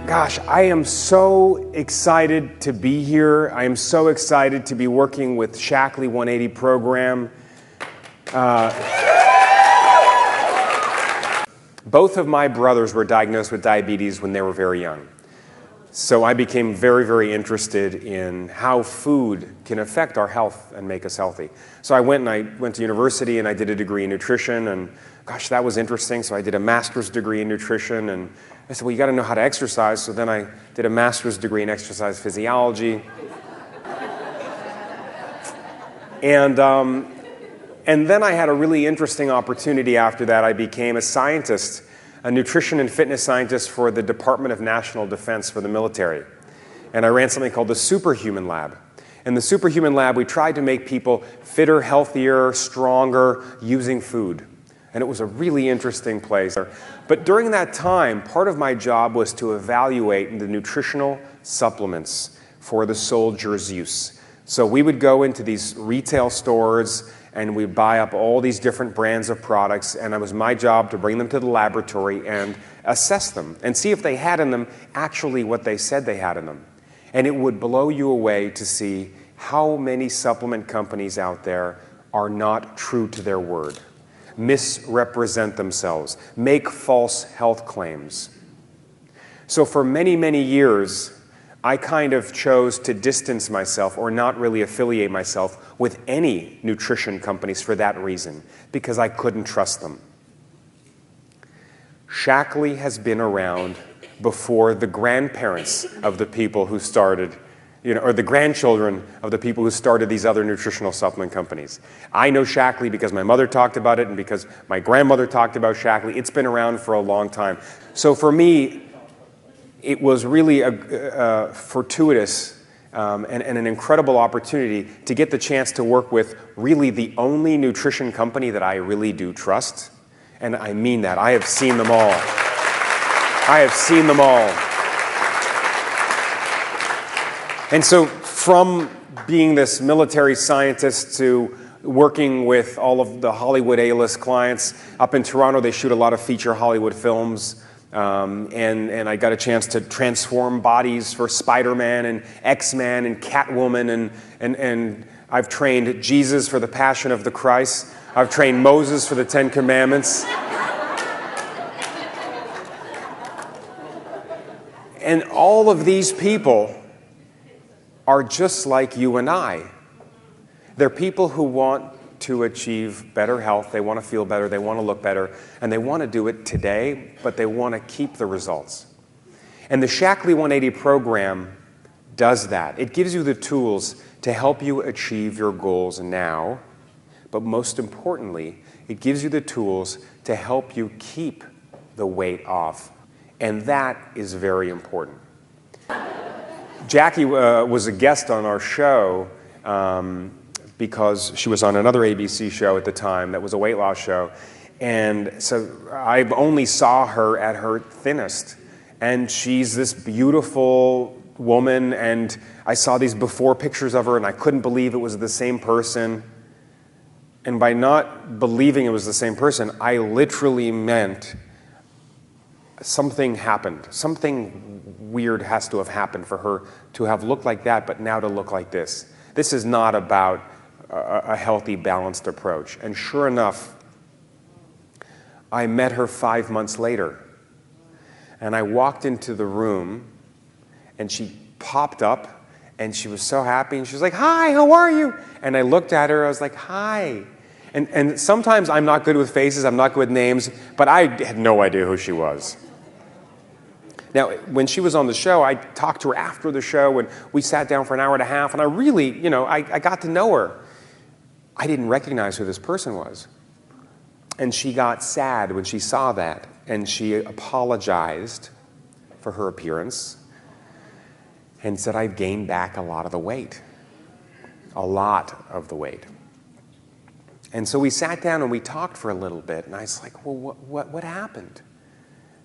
Gosh, I am so excited to be here. I am so excited to be working with Shaklee 180 program. Both of my brothers were diagnosed with diabetes when they were very young. So I became very, very interested in how food can affect our health and make us healthy. So I went to university and I did a degree in nutrition, and gosh, that was interesting. So I did a master's degree in nutrition, and I said, well, you got to know how to exercise. So then I did a master's degree in exercise physiology. And then I had a really interesting opportunity after that. I became a scientist, a nutrition and fitness scientist for the Department of National Defense for the military. And I ran something called the Superhuman Lab. In the Superhuman Lab, we tried to make people fitter, healthier, stronger using food. And it was a really interesting place. But during that time, part of my job was to evaluate the nutritional supplements for the soldiers' use. So we would go into these retail stores and we'd buy up all these different brands of products, and it was my job to bring them to the laboratory and assess them and see if they had in them actually what they said they had in them. And it would blow you away to see how many supplement companies out there are not true to their word, misrepresent themselves, make false health claims. So for many, many years, I kind of chose to distance myself or not really affiliate myself with any nutrition companies for that reason, because I couldn't trust them. Shaklee has been around before the grandparents of the people who started, or the grandchildren of the people who started these other nutritional supplement companies. I know Shaklee because my mother talked about it and because my grandmother talked about Shaklee. It's been around for a long time. So for me, it was really a fortuitous and an incredible opportunity to get the chance to work with really the only nutrition company that I really do trust. And I mean that. I have seen them all. I have seen them all. And so from being this military scientist to working with all of the Hollywood A-list clients, up in Toronto they shoot a lot of feature Hollywood films. And I got a chance to transform bodies for Spider-Man and X-Men and Catwoman, and I've trained Jesus for the Passion of the Christ. I've trained Moses for the Ten Commandments. And all of these people are just like you and I. They're people who want to achieve better health, they want to feel better, they want to look better, and they want to do it today, but they want to keep the results. And the Shaklee 180 program does that. It gives you the tools to help you achieve your goals now, but most importantly, it gives you the tools to help you keep the weight off. And that is very important. Jackie was a guest on our show because she was on another ABC show at the time that was a weight loss show. And so I only saw her at her thinnest. And she's this beautiful woman, and I saw these before pictures of her, and I couldn't believe it was the same person. And by not believing it was the same person, I literally meant something happened. Something weird has to have happened for her to have looked like that, but now to look like this. This is not about a healthy, balanced approach. And sure enough, I met her 5 months later. And I walked into the room, and she popped up, and she was so happy, and she was like, "Hi, how are you?" And I looked at her, I was like, "Hi." And sometimes I'm not good with faces, I'm not good with names, but I had no idea who she was. Now, when she was on the show, I talked to her after the show, and we sat down for an hour and a half, and I really, I got to know her. I didn't recognize who this person was. And she got sad when she saw that, and she apologized for her appearance and said, "I've gained back a lot of the weight, a lot of the weight." And so we sat down and we talked for a little bit, and I was like, "Well, what happened?"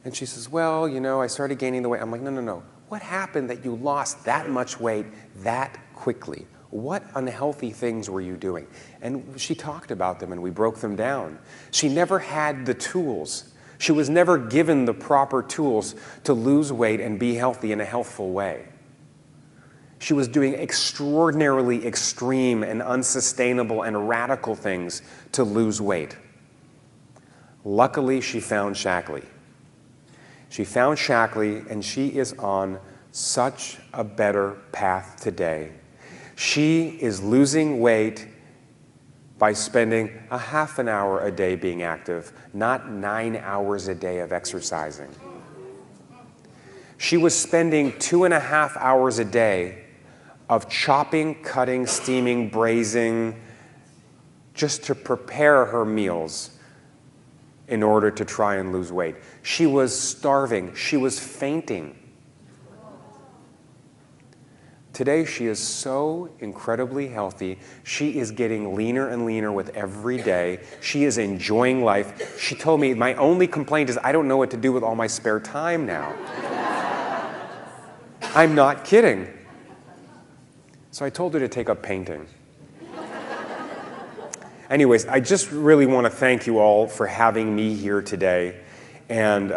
And she says, "Well, I started gaining the weight." I'm like, No. What happened that you lost that much weight that quickly? What unhealthy things were you doing? And she talked about them, and we broke them down. She never had the tools She was never given the proper tools to lose weight and be healthy in a healthful way. She was doing extraordinarily extreme and unsustainable and radical things to lose weight. Luckily, she found Shaklee. She found Shaklee, and she is on such a better path today. She is losing weight by spending a half an hour a day being active, not 9 hours a day of exercising. She was spending 2.5 hours a day of chopping, cutting, steaming, braising, just to prepare her meals in order to try and lose weight. She was starving. She was fainting. Today, she is so incredibly healthy. She is getting leaner and leaner with every day. She is enjoying life. She told me, my only complaint is I don't know what to do with all my spare time now. I'm not kidding. So I told her to take up painting. Anyways, I just really want to thank you all for having me here today. And